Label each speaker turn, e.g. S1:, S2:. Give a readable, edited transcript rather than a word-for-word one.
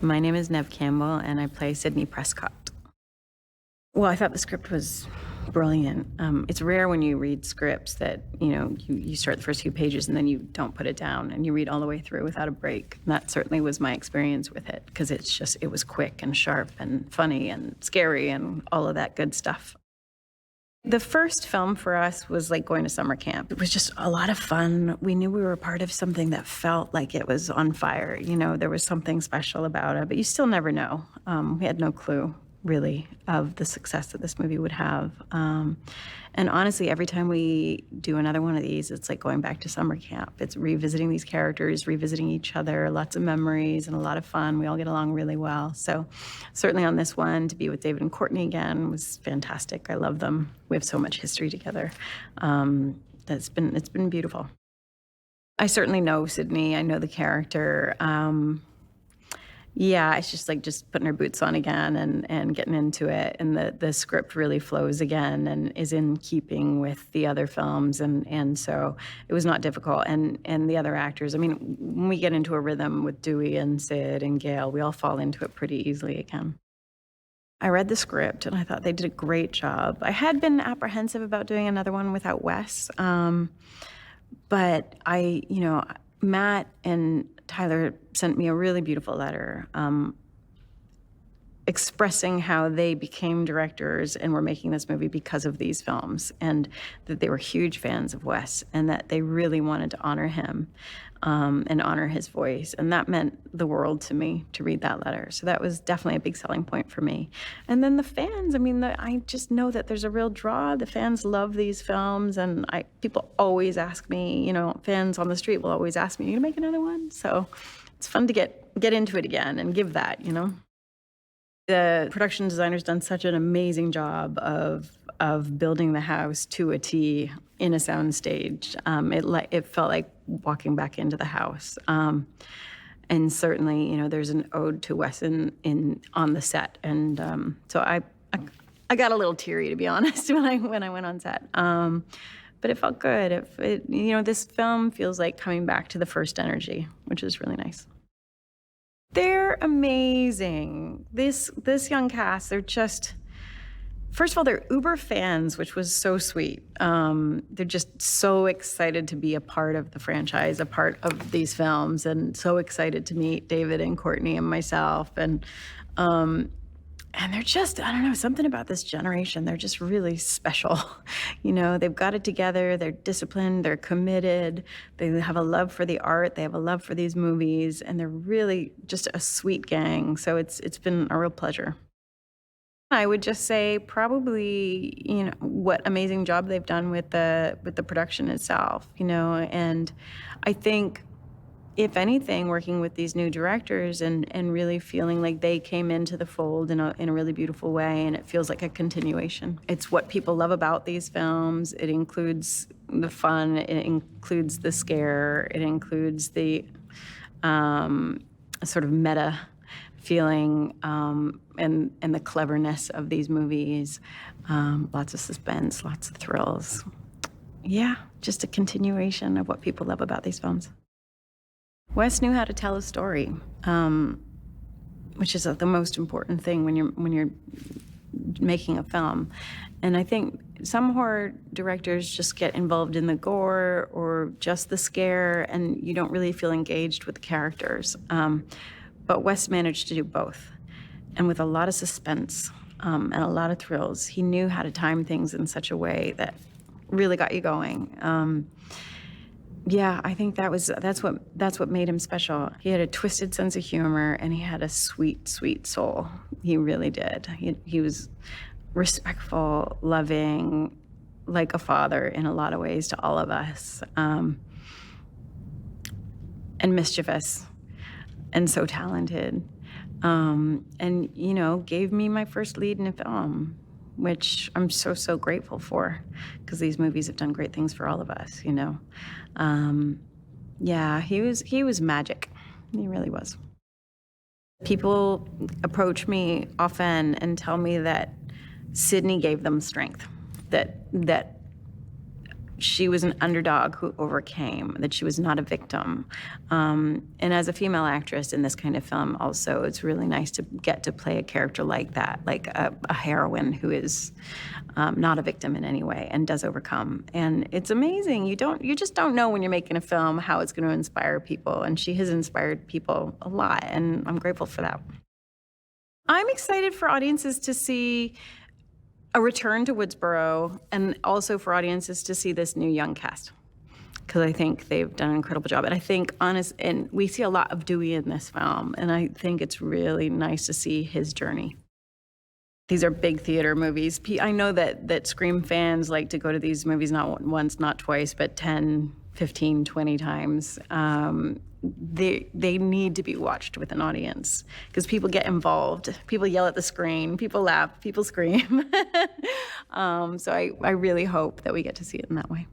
S1: My name is Neve Campbell, and I play Sydney Prescott. Well, I thought the script was brilliant. It's rare when you read scripts that, you start the first few pages and then you don't put it down and you read all the way through without a break. And that certainly was my experience with it, because it was quick and sharp and funny and scary and all of that good stuff. The first film for us was like going to summer camp. It was just a lot of fun. We knew we were part of something that felt like it was on fire. There was something special about it, but you still never know. We had no clue, really, of the success that this movie would have. And honestly, every time we do another one of these, it's like going back to summer camp. It's revisiting these characters, revisiting each other, lots of memories and a lot of fun. We all get along really well. So certainly on this one, to be with David and Courtney again was fantastic. I love them. We have so much history together. It's been beautiful. I certainly know Sydney. I know the character. Yeah, it's just like putting her boots on again and getting into it. And the script really flows again and is in keeping with the other films. And so it was not difficult. And the other actors, when we get into a rhythm with Dewey and Sid and Gail, we all fall into it pretty easily again. I read the script and I thought they did a great job. I had been apprehensive about doing another one without Wes. But Matt and Tyler sent me a really beautiful letter expressing how they became directors and were making this movie because of these films, and that they were huge fans of Wes and that they really wanted to honor him and honor his voice. And that meant the world to me to read that letter. So that was definitely a big selling point for me. And then the fans, I just know that there's a real draw. The fans love these films, and people always ask me, fans on the street will always ask me, "Are you gonna make another one?" So it's fun to get into it again and give that, The production designer's done such an amazing job of building the house to a T in a sound stage. It felt like walking back into the house. And certainly, there's an ode to Wes on the set. And so I got a little teary, to be honest, when I went on set. But it felt good. This film feels like coming back to the first energy, which is really nice. They're amazing. This young cast, they're just, first of all, they're uber fans, which was so sweet. They're just so excited to be a part of the franchise, a part of these films, and so excited to meet David and Courtney and myself. And they're just, I don't know, something about this generation. They're just really special. They've got it together. They're disciplined. They're committed. They have a love for the art. They have a love for these movies. And they're really just a sweet gang. So it's been a real pleasure. I would just say probably, what amazing job they've done with the production itself, and I think, if anything, working with these new directors and really feeling like they came into the fold in a really beautiful way, and it feels like a continuation. It's what people love about these films. It includes the fun, it includes the scare, it includes the sort of meta feeling and the cleverness of these movies. Lots of suspense, lots of thrills. Yeah, just a continuation of what people love about these films. Wes knew how to tell a story, which is the most important thing when you're making a film. And I think some horror directors just get involved in the gore or just the scare, and you don't really feel engaged with the characters. But Wes managed to do both, and with a lot of suspense and a lot of thrills. He knew how to time things in such a way that really got you going. Yeah, I think that's what made him special. He had a twisted sense of humor, and he had a sweet, sweet soul. He really did. He was respectful, loving, like a father in a lot of ways to all of us, and mischievous, and so talented. And gave me my first lead in a film, which I'm so grateful for, because these movies have done great things for all of us, Yeah, he was magic. He really was. People approach me often and tell me that Sydney gave them strength, that she was an underdog who overcame, that she was not a victim. And as a female actress in this kind of film also, it's really nice to get to play a character like that, like a heroine who is not a victim in any way and does overcome. And it's amazing. You just don't know when you're making a film how it's going to inspire people. And she has inspired people a lot, and I'm grateful for that. I'm excited for audiences to see a return to Woodsboro, and also for audiences to see this new young cast, because I think they've done an incredible job. And I think and we see a lot of Dewey in this film, and I think it's really nice to see his journey. These are big theater movies. I know that Scream fans like to go to these movies not once, not twice, but 10, 15, 20 times. They need to be watched with an audience, because people get involved. People yell at the screen, people laugh, people scream. So I really hope that we get to see it in that way.